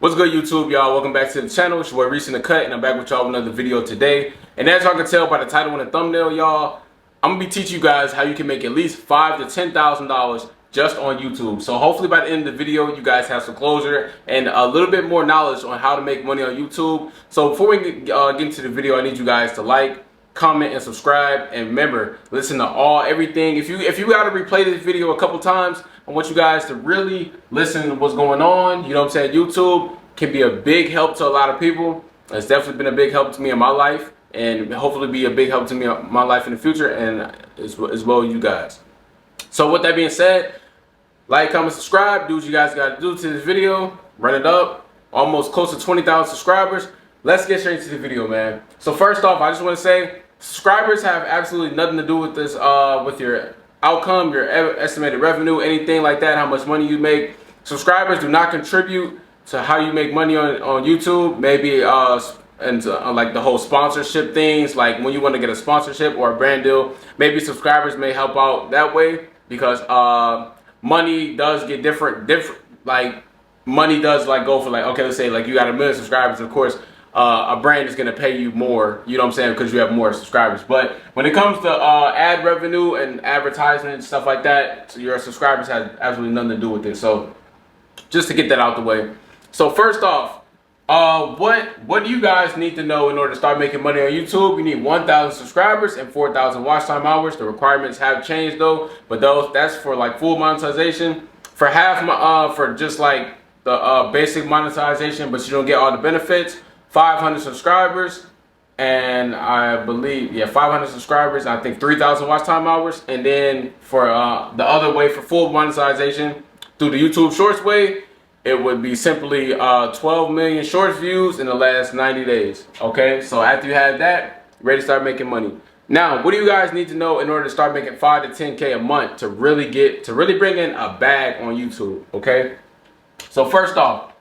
What's good, YouTube, y'all? Welcome back to the channel. It's your boy Reese in the Cut, and I'm back with y'all with another video today. And as y'all can tell by the title and the thumbnail, y'all, I'm gonna be teaching you guys how you can make at least $5,000 to $10,000 just on YouTube. So hopefully by the end of the video, you guys have some closure and a little bit more knowledge on how to make money on YouTube. So before we get into the video, I need you guys to like, comment, and subscribe. And remember, listen to everything. If you gotta replay this video a couple times, I want you guys to really listen to what's going on. You know what I'm saying? YouTube can be a big help to a lot of people. It's definitely been a big help to me in my life, and hopefully be a big help to me in my life in the future, and as well you guys. So with that being said, like, comment, subscribe. Do what you guys got to do to this video. Run it up. Almost close to 20,000 subscribers. Let's get straight to the video, man. So first off, I just want to say, subscribers have absolutely nothing to do with this, with your outcome, your estimated revenue, anything like that, how much money you make. Subscribers do not contribute to how you make money on YouTube. Maybe like the whole sponsorship things, like when you want to get a sponsorship or a brand deal, maybe subscribers may help out that way, because money does get different, like money does like go for, like, okay, let's say like you got 1 million subscribers, of course a brand is going to pay you more, you know what I'm saying, because you have more subscribers. But when it comes to ad revenue and advertisement and stuff like that, your subscribers have absolutely nothing to do with it. So just to get that out the way. So first off, what do you guys need to know in order to start making money on YouTube? You need 1,000 subscribers and 4,000 watch time hours. The requirements have changed though, but that's for like full monetization. For for just like the basic monetization, but you don't get all the benefits, 500 subscribers, and I believe, yeah, 500 subscribers, I think 3,000 watch time hours. And then for the other way, for full monetization through the YouTube Shorts way, it would be simply 12 million shorts views in the last 90 days. Okay, so after you have that, ready to start making money. Now, what do you guys need to know in order to start making 5 to 10K a month to really bring in a bag on YouTube? Okay, so first off,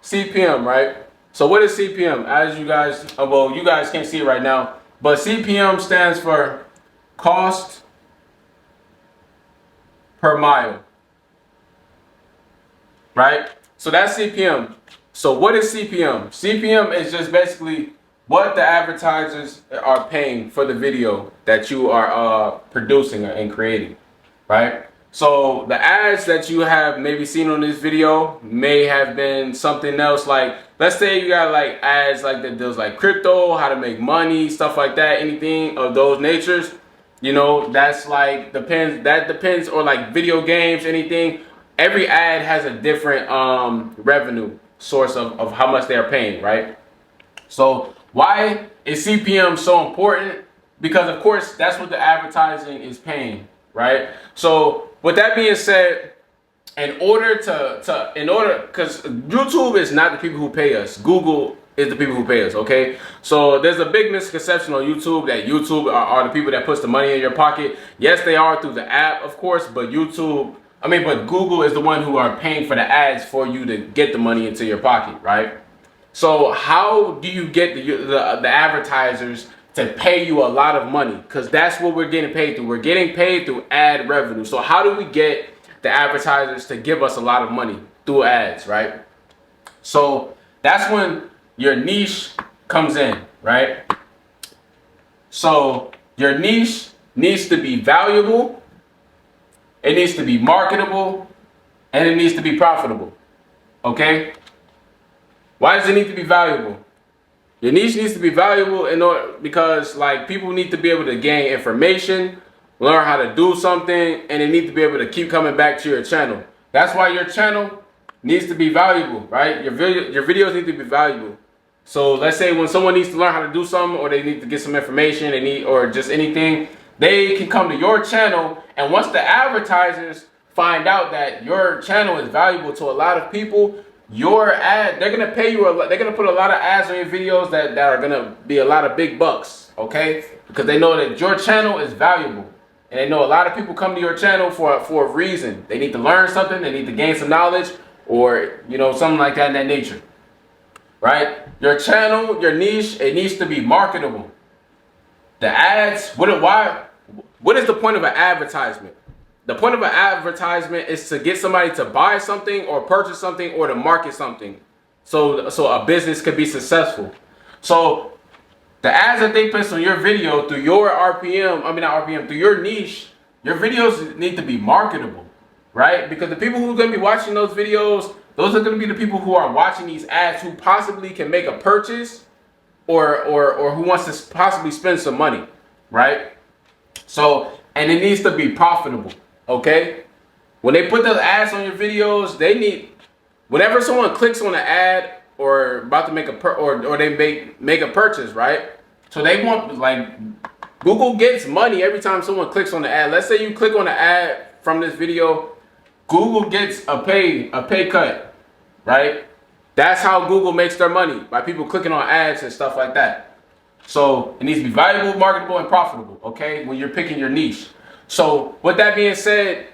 CPM, right? So what is CPM? As you guys, well, you guys can't see it right now, but CPM stands for cost per mile, right? So that's CPM. So what is CPM? CPM is just basically what the advertisers are paying for the video that you are producing and creating, right? So the ads that you have maybe seen on this video may have been something else. Like, let's say you got like ads like that deals like crypto, how to make money, stuff like that, anything of those natures. You know, that's like depends, or like video games, anything. Every ad has a different revenue source of how much they are paying, right? So why is CPM so important? Because of course that's what the advertising is paying, right? So with that being said, because YouTube is not the people who pay us, Google is the people who pay us, okay? So there's a big misconception on YouTube that YouTube are the people that puts the money in your pocket. Yes, they are through the app, of course, but but Google is the one who are paying for the ads for you to get the money into your pocket, right? So how do you get the advertisers to pay you a lot of money? Because that's what we're getting paid through. We're getting paid through ad revenue. So how do we get the advertisers to give us a lot of money? Through ads, right? So that's when your niche comes in, right? So your niche needs to be valuable, it needs to be marketable, and it needs to be profitable, okay? Why does it need to be valuable? Your niche needs to be valuable because like people need to be able to gain information, learn how to do something, and they need to be able to keep coming back to your channel. That's why your channel needs to be valuable, right? Your videos need to be valuable. So let's say when someone needs to learn how to do something, or they need to get some information, or just anything, they can come to your channel. And once the advertisers find out that your channel is valuable to a lot of people, they're gonna pay you they're gonna put a lot of ads on your videos that are gonna be a lot of big bucks, okay? Because they know that your channel is valuable, and they know a lot of people come to your channel for a reason. They need to learn something, they need to gain some knowledge, or you know, something like that in that nature, right? Your channel, your niche, it needs to be marketable. The ads, what is the point of an advertisement? The point of an advertisement is to get somebody to buy something or purchase something or to market something so a business could be successful. So the ads that they place on your video through your RPM, I mean not RPM, through your niche, your videos need to be marketable, right? Because the people who are going to be watching those videos, those are going to be the people who are watching these ads who possibly can make a purchase or who wants to possibly spend some money, right? So, and it needs to be profitable, okay? When they put those ads on your videos, they need, whenever someone clicks on an ad or about to make or they make a purchase, right? So they want, like, Google gets money every time someone clicks on the ad. Let's say you click on the ad from this video, Google gets a pay cut, right? That's how Google makes their money, by people clicking on ads and stuff like that. So it needs to be valuable, marketable, and profitable, okay, when you're picking your niche. So with that being said,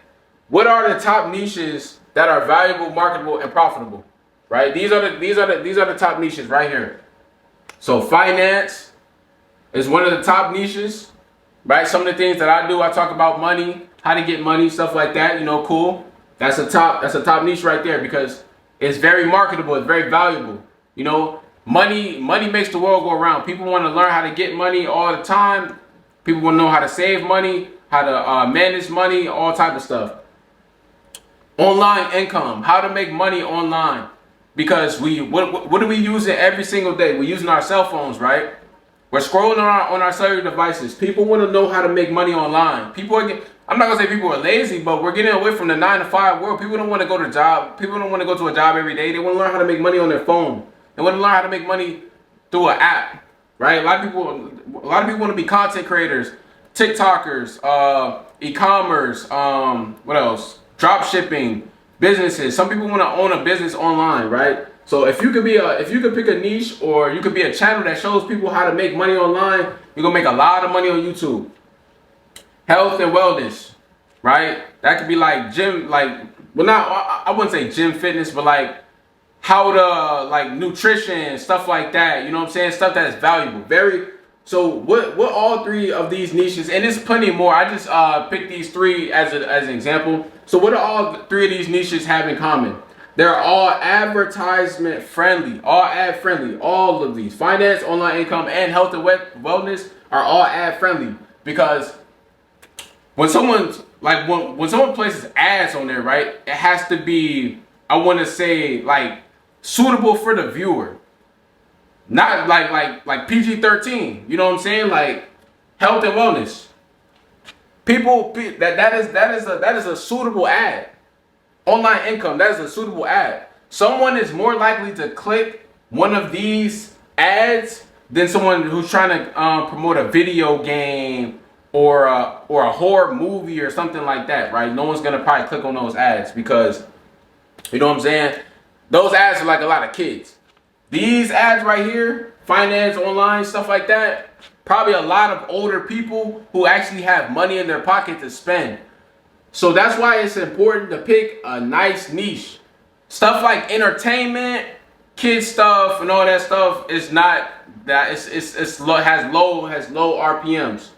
what are the top niches that are valuable, marketable, and profitable? Right? These are the top niches right here. So finance is one of the top niches, right? Some of the things that I do, I talk about money, how to get money, stuff like that, you know, cool. That's a top niche right there because it's very marketable, it's very valuable. You know, money makes the world go around. People want to learn how to get money all the time. People want to know how to save money, how to manage money, all type of stuff. Online income, how to make money online. Because what are we using every single day? We're using our cell phones, right? We're scrolling on our cellular devices. People want to know how to make money online. I'm not gonna say people are lazy, but we're getting away from the 9-to-5 world. People don't want to go to job. People don't want to go to a job every day. They want to learn how to make money on their phone. They want to learn how to make money through an app, right? A lot of people want to be content creators, TikTokers, e-commerce, what else? Drop shipping, businesses. Some people want to own a business online, right? So if you could pick a niche, or you could be a channel that shows people how to make money online, you're gonna make a lot of money on YouTube. Health and wellness, right? That could be like gym, I wouldn't say gym fitness, but like how to, like, nutrition, stuff like that. You know what I'm saying? Stuff that is valuable. So what all three of these niches, and there's plenty more. I just picked these three as an example. So what do all three of these niches have in common? They're all advertisement friendly, all ad friendly. All of these, finance, online income, and health and wellness, are all ad friendly. Because when someone places ads on there, right, it has to be, I want to say, like, suitable for the viewer. Not like PG-13, you know what I'm saying? Like health and wellness. That is a suitable ad. Online income, that is a suitable ad. Someone is more likely to click one of these ads than someone who's trying to promote a video game or a horror movie or something like that, right? No one's gonna probably click on those ads because, you know what I'm saying? Those ads are like a lot of kids. These ads right here, finance, online, stuff like that, probably a lot of older people who actually have money in their pocket to spend. So that's why it's important to pick a nice niche. Stuff like entertainment, kids stuff, and all that stuff is not that. Has low RPMs,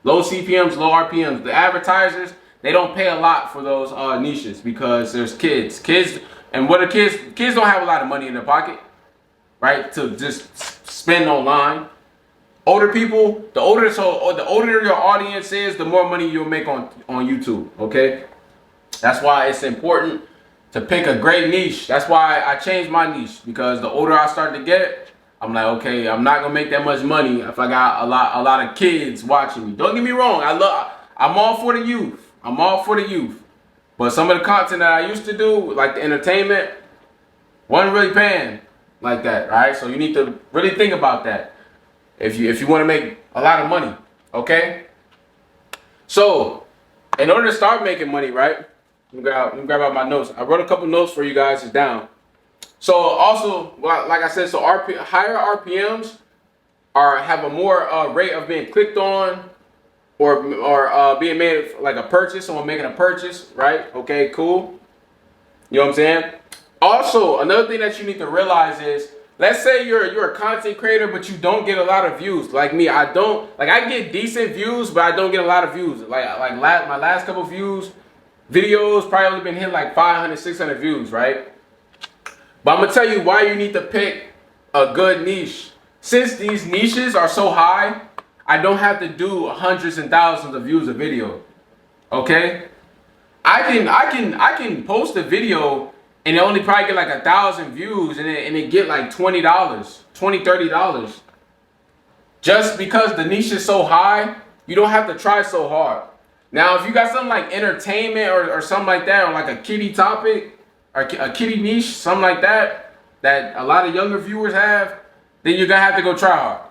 low CPMs, low RPMs. The advertisers, they don't pay a lot for those niches because there's kids, and what are kids? Kids don't have a lot of money in their pocket, right, to just spend online. Older people, the older your audience is, the more money you'll make on YouTube, okay? That's why it's important to pick a great niche. That's why I changed my niche, because the older I start to get, I'm like, okay, I'm not gonna make that much money if I got a lot of kids watching me. Don't get me wrong, I'm all for the youth. I'm all for the youth. But some of the content that I used to do, like the entertainment, wasn't really paying like that, right? So you need to really think about that if you want to make a lot of money, okay? So in order to start making money, right? Let me grab out my notes. I wrote a couple notes for you guys to down. So also, like I said, so higher RPMs have a more rate of being clicked on or being made like a purchase, someone making a purchase, right? Okay, cool. You know what I'm saying? Also, another thing that you need to realize is, let's say you're a content creator, but you don't get a lot of views. Like me, I get decent views, but I don't get a lot of views. My last couple videos probably only been hitting like 500, 600 views, right? But I'm gonna tell you why you need to pick a good niche. Since these niches are so high, I don't have to do hundreds and thousands of views a video. Okay? I can post a video and it only probably get like 1,000 views and it get like $20, $30. Just because the niche is so high, you don't have to try so hard. Now, if you got something like entertainment or something like that, or like a kiddie topic, or a kiddie niche, something like that, that a lot of younger viewers have, then you're gonna have to go try hard.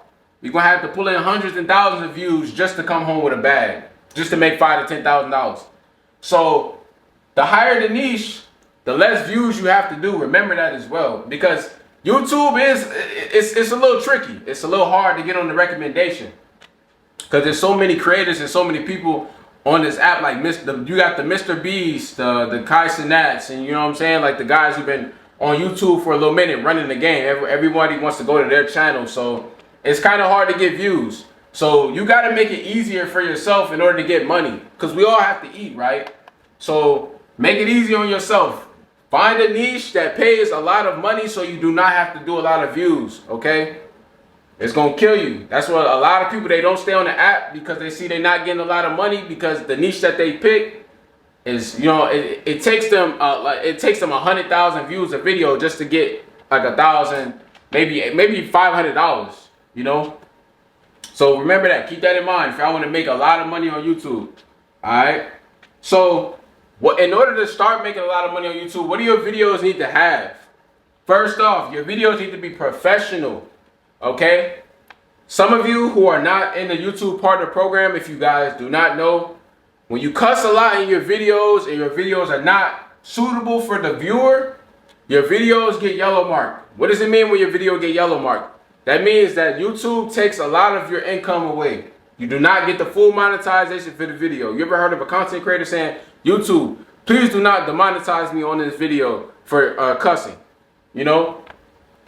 You're gonna have to pull in hundreds and thousands of views just to come home with a bag, just to make $5,000 to $10,000. So the higher the niche, the less views you have to do. Remember that as well, because YouTube it's a little tricky. It's a little hard to get on the recommendation because there's so many creators and so many people on this app. Like you got the Mr. Beast, the Kai Cenats, and you know what I'm saying, like the guys who've been on YouTube for a little minute running the game. Everybody wants to go to their channel, so it's kind of hard to get views. So you got to make it easier for yourself in order to get money, because we all have to eat, right? So make it easy on yourself. Find a niche that pays a lot of money so you do not have to do a lot of views, okay? It's going to kill you. That's what a lot of people, they don't stay on the app because they see they're not getting a lot of money, because the niche that they pick is, you know, it takes them 100,000 views a video just to get like 1,000, maybe $500, you know? So remember that. Keep that in mind if y'all want to make a lot of money on YouTube. All right? So in order to start making a lot of money on YouTube, what do your videos need to have? First off, your videos need to be professional. Okay? Some of you who are not in the YouTube partner program, if you guys do not know, when you cuss a lot in your videos and your videos are not suitable for the viewer, your videos get yellow marked. What does it mean when your video get yellow marked? That means that YouTube takes a lot of your income away. You do not get the full monetization for the video. You ever heard of a content creator saying, YouTube, please do not demonetize me on this video for cussing? You know?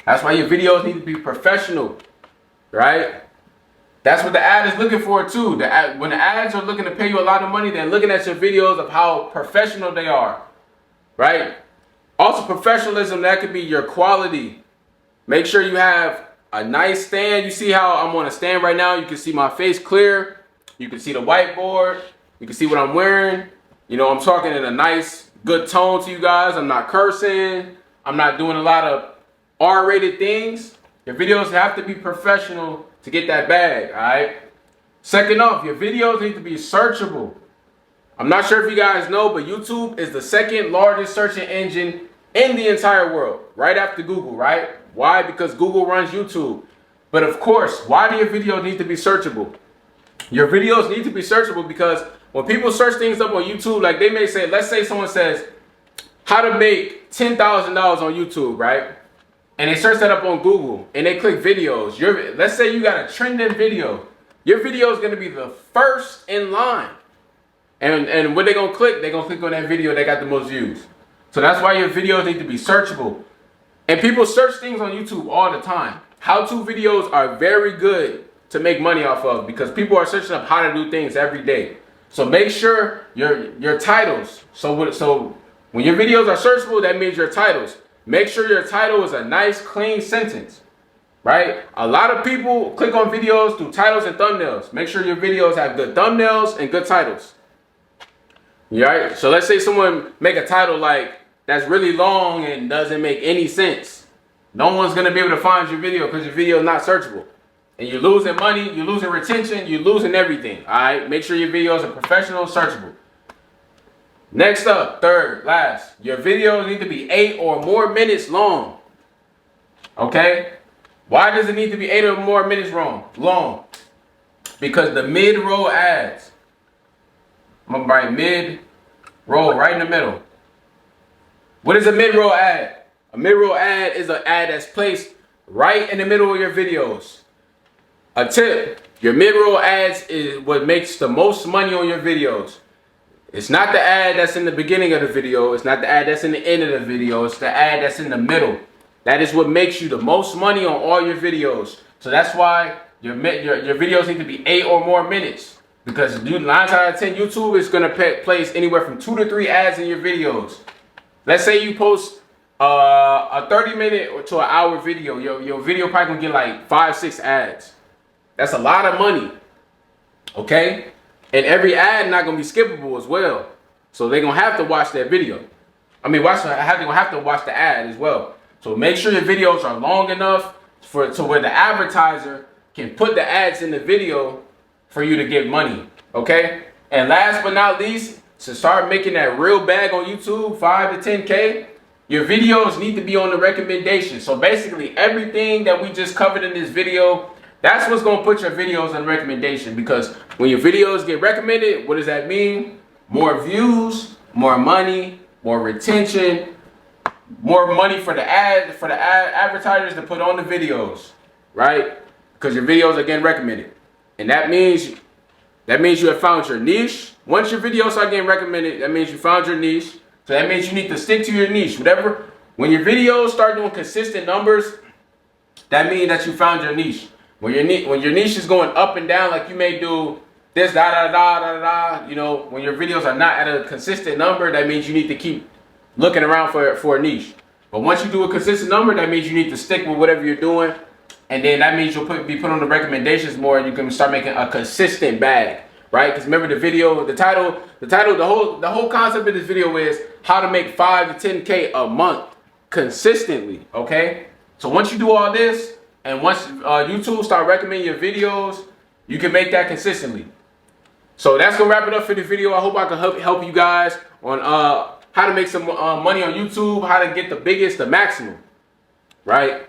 That's why your videos need to be professional, right? That's what the ad is looking for too. When the ads are looking to pay you a lot of money, they're looking at your videos of how professional they are, right? Also, professionalism, that could be your quality. Make sure you have a nice stand. You see how I'm on a stand right now? You can see my face clear. You can see the whiteboard. You can see what I'm wearing. You know, I'm talking in a nice, good tone to you guys. I'm not cursing. I'm not doing a lot of R-rated things. Your videos have to be professional to get that bag, all right? Second off, your videos need to be searchable. I'm not sure if you guys know, but YouTube is the second largest searching engine in the entire world, right after Google, right? Why? Because Google runs YouTube. But of course, why do your videos need to be searchable? Your videos need to be searchable because when people search things up on YouTube, like they may say, let's say someone says, how to make $10,000 on YouTube, right? And they search that up on Google and they click videos. Let's say you got a trending video. Your video is going to be the first in line. And what they're going to click? They're going to click on that video that got the most views. So that's why your videos need to be searchable. And people search things on YouTube all the time. How-to videos are very good to make money off of because people are searching up how to do things every day. So make sure your titles. So when your videos are searchable, that means your titles. Make sure your title is a nice, clean sentence, right? A lot of people click on videos through titles and thumbnails. Make sure your videos have good thumbnails and good titles. All right? So let's say someone make a title like that's really long and doesn't make any sense. No one's going to be able to find your video because your video is not searchable. And you're losing money, you're losing retention, you're losing everything. All right? Make sure your videos are professional, searchable. Next up, third, last, your videos need to be 8 or more minutes long. Okay? Why does it need to be 8 or more minutes long? Because the mid-roll ads. I'm going to write mid-roll right in the middle. What is a mid-roll ad? A mid-roll ad is an ad that's placed right in the middle of your videos. A tip, your mid-roll ads is what makes the most money on your videos. It's not the ad that's in the beginning of the video. It's not the ad that's in the end of the video. It's the ad that's in the middle. That is what makes you the most money on all your videos. So that's why your videos need to be 8 or more minutes. Because 9 times out of 10, YouTube is going to place anywhere from 2 to 3 ads in your videos. Let's say you post A 30-minute to an hour video, your video probably gonna get like 5-6 ads. That's a lot of money. Okay? And every ad not gonna be skippable as well. So they're gonna have to watch that video. I mean, they're gonna have to watch the ad as well. So make sure your videos are long enough to where the advertiser can put the ads in the video for you to get money. Okay? And last but not least, to start making that real bag on YouTube, 5 to 10K, your videos need to be on the recommendation. So basically everything that we just covered in this video, that's what's gonna put your videos on recommendation. Because when your videos get recommended, what does that mean? More views, more money, more retention, more money for the advertisers to put on the videos, right? Because your videos are getting recommended. And that means you have found your niche. Once your videos start getting recommended, that means you found your niche. So that means you need to stick to your niche. When your videos start doing consistent numbers, that means that you found your niche. When your niche is going up and down, like you may do this, you know, when your videos are not at a consistent number, that means you need to keep looking around for a niche. But once you do a consistent number, that means you need to stick with whatever you're doing. And then that means you'll be put on the recommendations more, and you can start making a consistent bag, right? Because remember the whole concept of this video is how to make 5 to 10K a month consistently, okay? So once you do all this, and once YouTube start recommending your videos, you can make that consistently. So that's gonna wrap it up for the video. I hope I can help you guys on how to make some money on YouTube, how to get the maximum, right?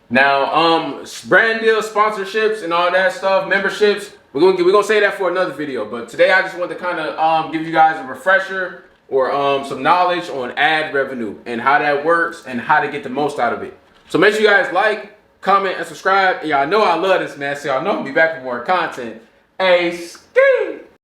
Now, brand deals, sponsorships, and all that stuff, memberships, we're gonna say that for another video. But today I just want to kind of give you guys a refresher or some knowledge on ad revenue and how that works and how to get the most out of it. So make sure you guys like, comment, and subscribe. And y'all know I love this, man. So y'all know I'll be back with more content. Hey, ski!